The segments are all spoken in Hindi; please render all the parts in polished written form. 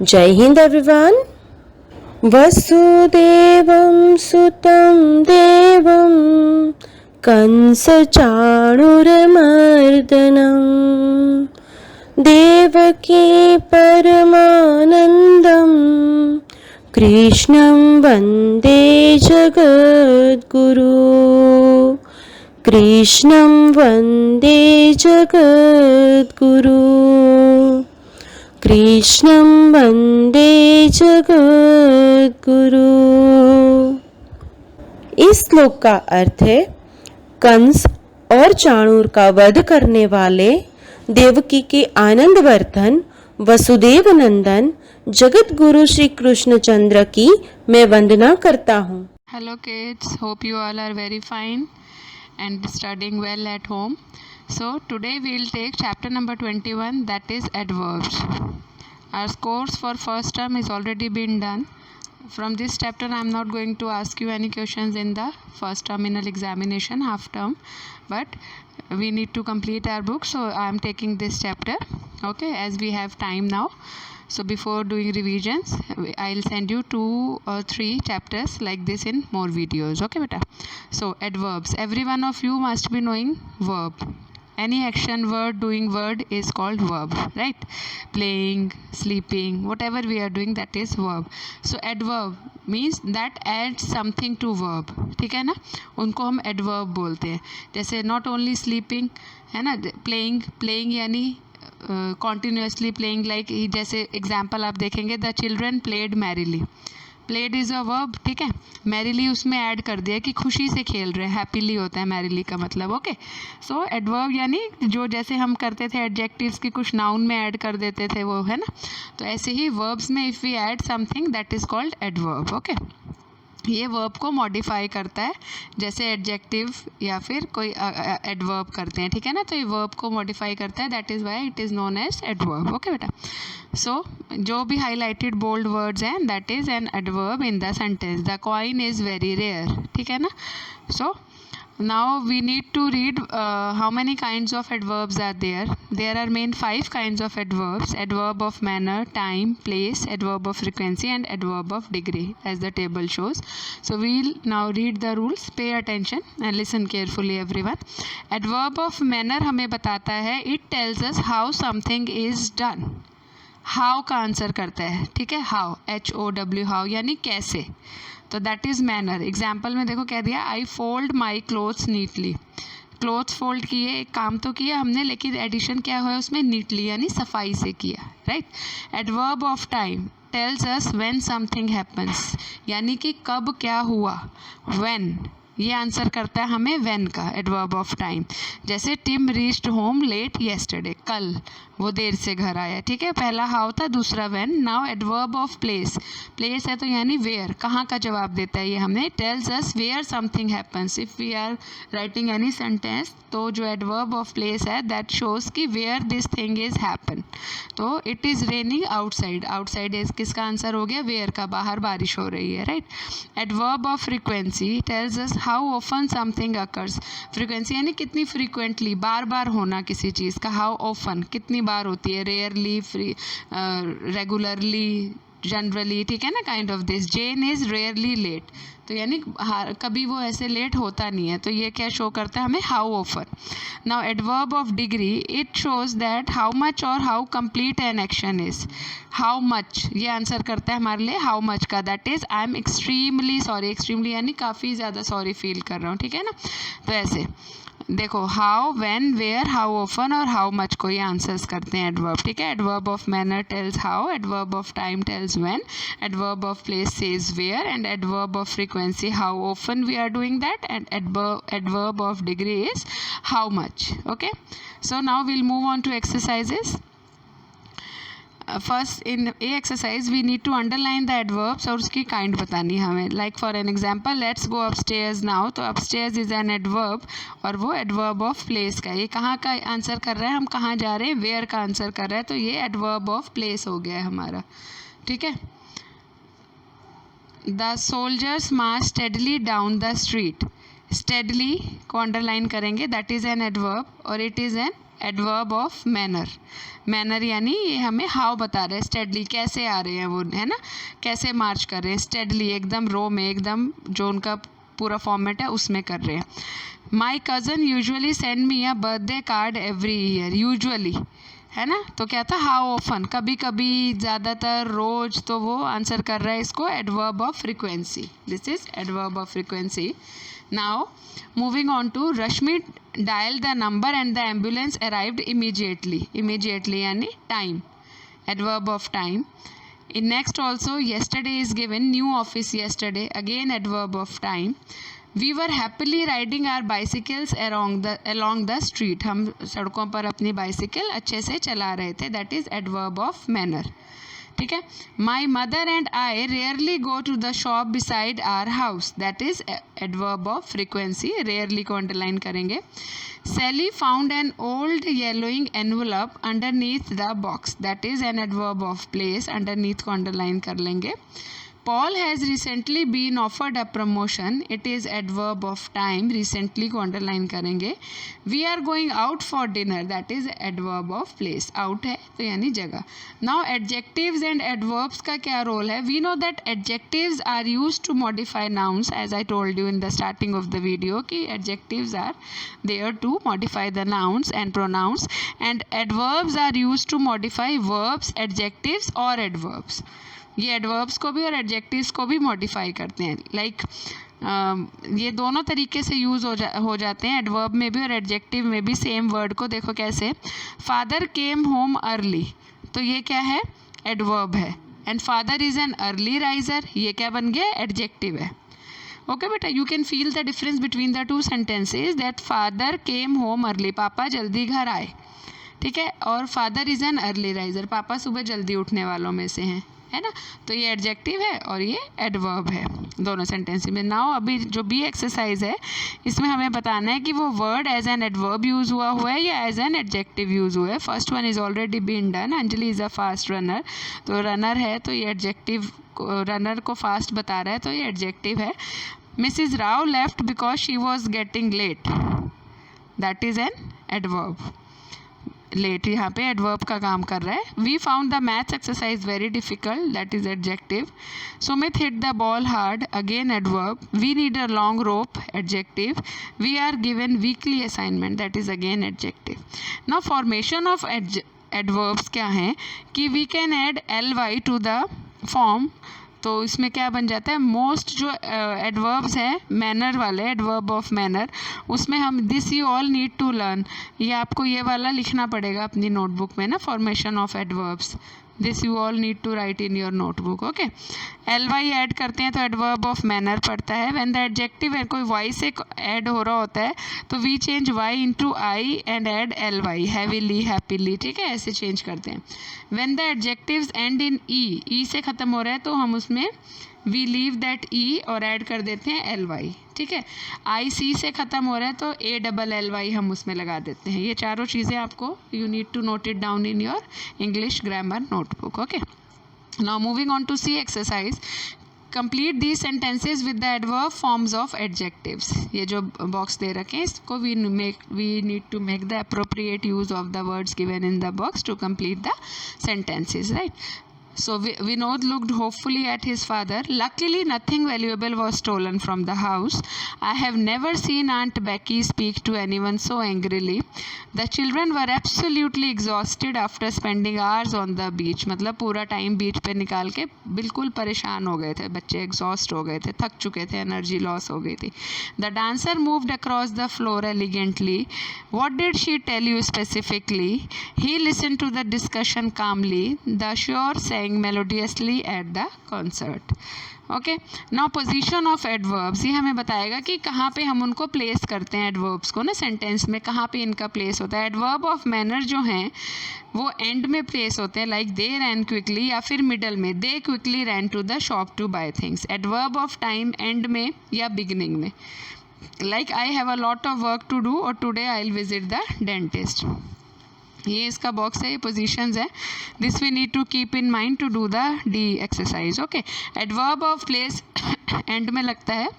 जय हिंद एवरीवन। वसुदेवं सुतं देवं कंसचाणूरमर्दनं देवकी परमानन्दं कृष्णं वन्दे जगद्गुरु। कृष्णं वन्दे जगद्गुरु। कृष्णं वन्दे जगद्गुरु। इस श्लोक का अर्थ है कंस और चाणूर का वध करने वाले देवकी के आनंद वर्धन वसुदेव नंदन जगत गुरु श्री कृष्ण चंद्र की मैं वंदना करता हूँ। Hello kids, hope you all are very fine and studying well at home. So today we will take chapter number 21, that is adverbs. Our course for first term is already been done. From this chapter I am not going to ask you any questions in the first terminal examination half term, but we need to complete our book, so I am taking this chapter, okay, as we have time now. So before doing revisions, I'll send you 2 or 3 chapters like this in more videos, okay beta. So adverbs, every one of you must be knowing verb. Any action word, doing word is called verb, right? Playing, sleeping, whatever we are doing, that is verb. So adverb means that adds something to verb, ठीक है ना, उनको हम adverb बोलते हैं. जैसे not only sleeping है ना, playing यानी कॉन्टिन्यूसली प्लेइंग, लाइक जैसे एग्जाम्पल आप देखेंगे the children played merrily. Played is a verb, ठीक है. मैरीली उसमें ऐड कर दिया कि खुशी से खेल रहे हैं, हैप्पीली होता है मैरीली का मतलब, ओके. सो एडवर्ब यानी जो जैसे हम करते थे एडजेक्टिव्स की कुछ नाउन में ऐड कर देते थे वो, है ना. तो ऐसे ही वर्ब्स में if we add something that is called adverb, okay. ये वर्ब को मॉडिफाई करता है, जैसे एडजेक्टिव या फिर कोई एडवर्ब करते हैं, ठीक है ना. तो ये वर्ब को मॉडिफाई करता है, that is why it is known as adverb, okay बेटा. सो जो भी हाईलाइटेड बोल्ड वर्ड्स हैं that is an adverb in the sentence. The coin is very rare, ठीक है ना. सो now we need to read how many kinds of adverbs are there. There are main 5 kinds of adverbs: adverb of manner, time, place, adverb of frequency and adverb of degree, as the table shows. So we'll now read the rules. Pay attention and listen carefully everyone. Adverb of manner हमें बताता है, it tells us how something is done. how का आंसर करता है, ठीक है. how, HOW, how यानी कैसे. तो दैट इज़ मैनर. एग्जाम्पल में देखो कह दिया I fold my clothes neatly. Clothes fold किए, एक काम तो किया हमने, लेकिन एडिशन क्या हुआ उसमें, नीटली यानी सफाई से किया, right. Adverb of time tells us when something happens, यानी कि कब क्या हुआ. व्हेन ये आंसर करता है हमें व्हेन का, एडवर्ब ऑफ टाइम. जैसे Tim reached home late yesterday, कल वो देर से घर आया, ठीक है. पहला हाउ था, दूसरा when. Now adverb of place, place है तो यानी वेयर, कहाँ का जवाब देता है ये हमें. Tells us where something happens. If we are writing any sentence तो जो एडवर्ब ऑफ प्लेस है दैट शोज कि where this thing is happen. तो it is raining outside, outside is किसका आंसर हो गया, वेयर का, बाहर बारिश हो रही है, right. Adverb of frequency tells us how often something occurs. Frequency यानी कितनी फ्रीक्वेंटली, बार बार होना किसी चीज़ का. हाउ ऑफन कितनी बार होती है, रेयरली, रेगुलरली, जनरली, ठीक है ना, kind of this. Jen is rarely late, तो यानी कभी वो ऐसे लेट होता नहीं है. तो ये क्या शो करता है हमें, how often. Now adverb of degree, it shows that how much और how complete an action is. How much ये आंसर करता है हमारे लिए हाउ मच का, that is I am extremely sorry. Extremely यानी काफ़ी ज़्यादा सॉरी फील कर रहा हूँ, ठीक है ना. तो ऐसे देखो how, when, where, how often और हाउ मच को ये आंसर्स करते हैं एडवर्ब, ठीक है. Adverb of manner tells how, adverb of time tells when, adverb of place says where and adverb of frequency how often we are doing that and adverb of degree is how much, okay. So now will move on to exercises. First in a exercise we need to underline the adverbs और उसकी काइंड बतानी है हमें. Like for an example, let's go upstairs now. तो अपस्टेयर्स इज़ एन एडवर्ब और वो एडवर्ब ऑफ प्लेस का. ये कहाँ का आंसर कर रहा है, हम कहाँ जा रहे हैं, वेयर का आंसर कर रहा है. तो ये एडवर्ब ऑफ प्लेस हो गया है हमारा, ठीक है. The soldiers March steadily down the street. Steadily को अंडरलाइन करेंगे, दैट इज़ एन एडवर्ब और it is an adverb of manner. Manner यानी ये हमें हाउ बता रहे हैं, स्टेडली कैसे आ रहे हैं वो, है ना, कैसे मार्च कर रहे हैं, स्टेडली एकदम रो में, एकदम जो उनका पूरा फॉर्मेट है उसमें कर रहे हैं। My cousin usually send me a birthday card every year. Usually है ना, तो क्या था, हाउ ऑफन, कभी कभी, ज़्यादातर, रोज, तो वो आंसर कर रहा है इसको adverb of frequency. This is adverb of frequency. Now moving on to Rashmi dial the number and the ambulance arrived immediately. Immediately यानी time, adverb of time. In next also yesterday is given, new office yesterday, again adverb of time. We were happily riding our bicycles along the street. हम सड़कों पर अपनी बाइसिकल अच्छे से चला रहे थे, that is adverb of manner. ठीक है। My mother and I rarely go to the shop beside our house, that is adverb of frequency. rarely को underline करेंगे। Sally found an old yellowing envelope underneath the box, that is an adverb of place. underneath को underline कर लेंगे। Paul has recently been offered a promotion, it is adverb of time. recently को underline करेंगे। We are going out for dinner, that is adverb of place. out है तो यानी जगह। Now adjectives and adverbs का क्या रोल है? We know that adjectives are used to modify nouns, as I told you in the starting of the video कि adjectives are there to modify the nouns and pronouns, and adverbs are used to modify verbs, adjectives और adverbs. ये एडवर्ब्स को भी और एडजेक्टिव्स को भी मॉडिफाई करते हैं। लाइक ये दोनों तरीके से यूज़ हो जाते हैं, एडवर्ब में भी और एडजेक्टिव में भी। सेम वर्ड को देखो कैसे, फादर केम होम अर्ली, तो ये क्या है, एडवर्ब है। And father is an early riser, ये क्या बन गया, एडजेक्टिव है। ओके बेटा, you can feel the difference between the two sentences, that father came home early, पापा जल्दी घर आए, ठीक है, और father is an early riser, पापा सुबह जल्दी उठने वालों में से हैं, है ना। तो ये एडजेक्टिव है और ये एडवर्ब है दोनों सेंटेंस में। नाउ अभी जो बी एक्सरसाइज है इसमें हमें बताना है कि वो word as an adverb use हुआ है या एज एन एडजेक्टिव यूज़ हुआ है। First one is already been done, Anjali is a fast runner, तो रनर है तो ये एडजेक्टिव, रनर को फास्ट बता रहा है तो ये एडजेक्टिव है। Mrs Rao left because she was getting late, that is an adverb. Late यहाँ पे एडवर्ब का काम कर रहा है। We found the maths exercise very difficult, that is adjective. Sumit hit the ball hard, again adverb. We need a long rope, adjective. We are given weekly assignment, that is again adjective. Now formation of adverbs क्या है कि we can add ly to the form, तो इसमें क्या बन जाता है, मोस्ट जो एडवर्ब्स हैं मैनर वाले, एडवर्ब ऑफ मैनर, उसमें हम this you all need to learn, ये आपको ये वाला लिखना पड़ेगा अपनी नोटबुक में ना, formation of adverbs, this you all need to write in your notebook. Okay, ly add करते हैं तो एडवर्ब ऑफ मैनर पड़ता है। व्हेन द एडजेक्टिव है, कोई y से ऐड हो रहा होता है तो we change y into I and add ly, heavily, happily, ठीक है, ऐसे चेंज करते हैं। When the adjectives end in e से ख़त्म हो रहा है तो हम उसमें वी लीव दैट ई और ऐड कर देते हैं ly, ठीक है। आई सी से ख़त्म हो रहा है तो ALLY हम उसमें लगा देते हैं। ये चारों चीज़ें आपको you need to note it down in your English grammar notebook. Okay, now moving on to C exercise, complete the sentences with the adverb forms of adjectives. ये जो बॉक्स दे रखे हैं इसको we need to make the appropriate use of the words given in the box to complete the sentences, right? So Vinod looked hopefully at his father. Luckily, nothing valuable was stolen from the house. I have never seen Aunt Becky speak to anyone so angrily. The children were absolutely exhausted after spending hours on the beach. मतलब पूरा टाइम बीच पे निकाल के बिल्कुल परेशान हो गए थे बच्चे, एग्जॉस्ट हो गए थे, थक चुके थे, एनर्जी लॉस हो गई थी। The dancer moved across the floor elegantly. What did she tell you specifically? He listened to the discussion calmly. The sure sang melodiously at the concert. Okay, now position of adverbs, ये हमें बताएगा कि कहाँ पे हम उनको प्लेस करते हैं एडवर्ब्स को ना सेंटेंस में, कहाँ पे इनका प्लेस होता है। एडवर्ब ऑफ मैनर जो हैं वो एंड में प्लेस होते हैं, लाइक दे रैन क्विकली, या फिर मिडल में, they quickly ran to the shop to buy things. Adverb of time end में या बिगिनिंग में, like I have a lot of work to do और today I will visit the dentist. ये इसका बॉक्स है, ये पोजीशंस है, this we need to keep in mind to do the the exercise. Okay, adverb of place end में लगता है,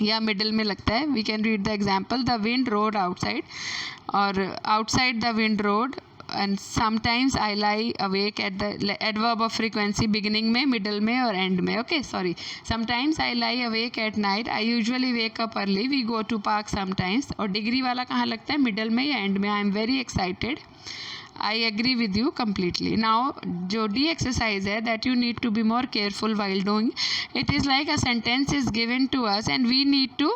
या मिडल में लगता है. We can read the example. The wind roared outside, और outside the wind roared. And sometimes I lie awake at the adverb of frequency beginning में, मिडल में और एंड में. Okay, sorry. Sometimes I lie awake at night. I usually wake up early. We go to park sometimes. और डिग्री वाला कहाँ लगता है, मिडल में या एंड में. I am very excited. I agree with you completely. Now जो D exercise है, that you need to be more careful while doing. It is like a sentence is given to us and we need to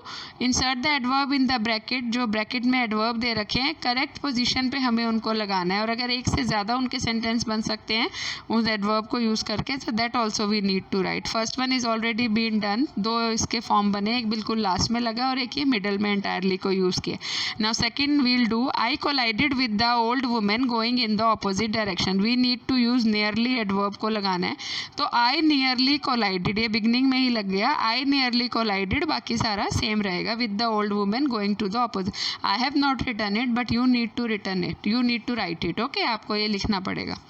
insert the adverb in the bracket. जो bracket में adverb दे रखे हैं, correct position पे हमें उनको लगाना है. और अगर एक से ज़्यादा उनके sentence बन सकते हैं उस adverb को use करके, so that also we need to write. First one is already been done. दो इसके form बने, एक बिल्कुल last में लगा और एक ये middle में entirely को use किया. Now second we'll do, I collided with the old woman going in the opposite direction. We need to use nearly adverb को लगाना है. तो I nearly collided, ये beginning में ही लग गया. I nearly collided, बाकी सारा same रहेगा. With the old woman going to the opposite. I have not written it, but you need to return it. You need to write it. Okay, आपको ये लिखना पड़ेगा.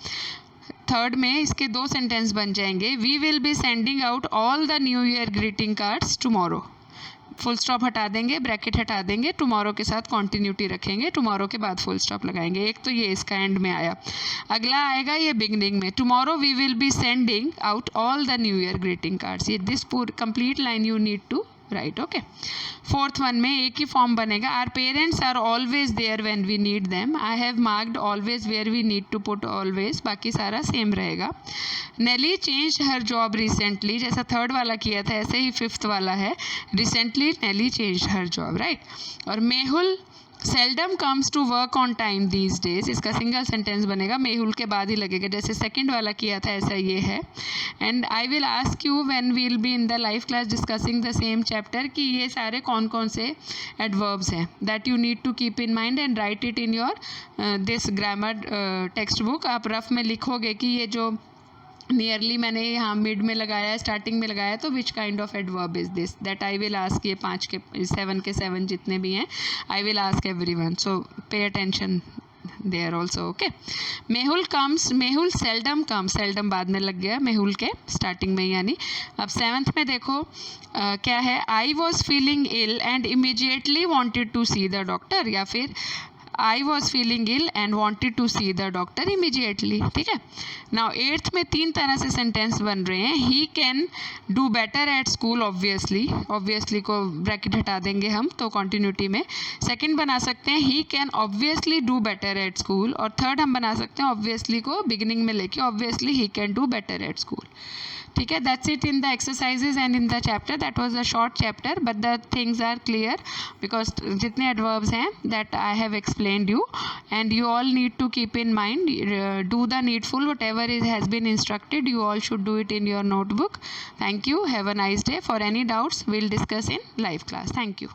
थर्ड में इसके दो सेंटेंस बन जाएंगे. We will be sending out all the New Year greeting cards tomorrow. Full stop हटा देंगे, ब्रैकेट हटा देंगे, टुमारो के साथ कॉन्टिन्यूटी रखेंगे, टुमारो के बाद फुल स्टॉप लगाएंगे. एक तो ये इसका एंड में आया. अगला आएगा ये बिगनिंग में. Tomorrow we will be sending out all the new year greeting cards. ये दिस पूरी complete line you need to write. Okay, fourth one में एक ही फॉर्म बनेगा. Our parents are always there when we need them. I have marked always where we need to put always, बाकी सारा सेम रहेगा. Nelly change her job recently, जैसा थर्ड वाला किया था ऐसे ही फिफ्थ वाला है. Recently Nelly change her job, right. और Mehul seldom comes to work on time these days, इसका सिंगल सेंटेंस बनेगा, मेहुल के बाद ही लगेगा. जैसे सेकंड वाला किया था ऐसा ये है. And I will ask you when we will be in the live class discussing the same chapter कि ये सारे कौन कौन से एडवर्ब्स हैं. That you need to keep in mind and write it in your this grammar text book. आप रफ में लिखोगे कि ये जो नियरली मैंने यहाँ मिड में लगाया, स्टार्टिंग में लगाया, तो which kind of adverb is this. That I will ask. ये 5 के 7 के 7 जितने भी हैं, I will ask everyone. So pay attention there also. Okay, Mehul comes, Mehul seldom comes, seldom बाद में लग गया मेहुल के स्टार्टिंग में यानी. अब 7th में देखो क्या है. I was feeling ill and immediately wanted to see the doctor, या फिर I was feeling ill and wanted to see the doctor immediately. ठीक है. Now 8th में 3 तरह से सेंटेंस बन रहे हैं. He can do better at school obviously. Obviously को ब्रैकेट हटा देंगे हम तो continuity में. सेकंड बना सकते हैं he can obviously do better at school. और थर्ड हम बना सकते हैं obviously को बिगिनिंग में लेके obviously he can do better at school. ठीक है. That's it in the exercises and in the chapter. That was a short chapter but the things are clear because जितने एडवर्ब्स हैं that I have explained you and you all need to keep in mind. Do the needful whatever is has been instructed. You all should do it in your notebook. Thank you. Have a nice day. For any doubts we'll discuss in live class. Thank you.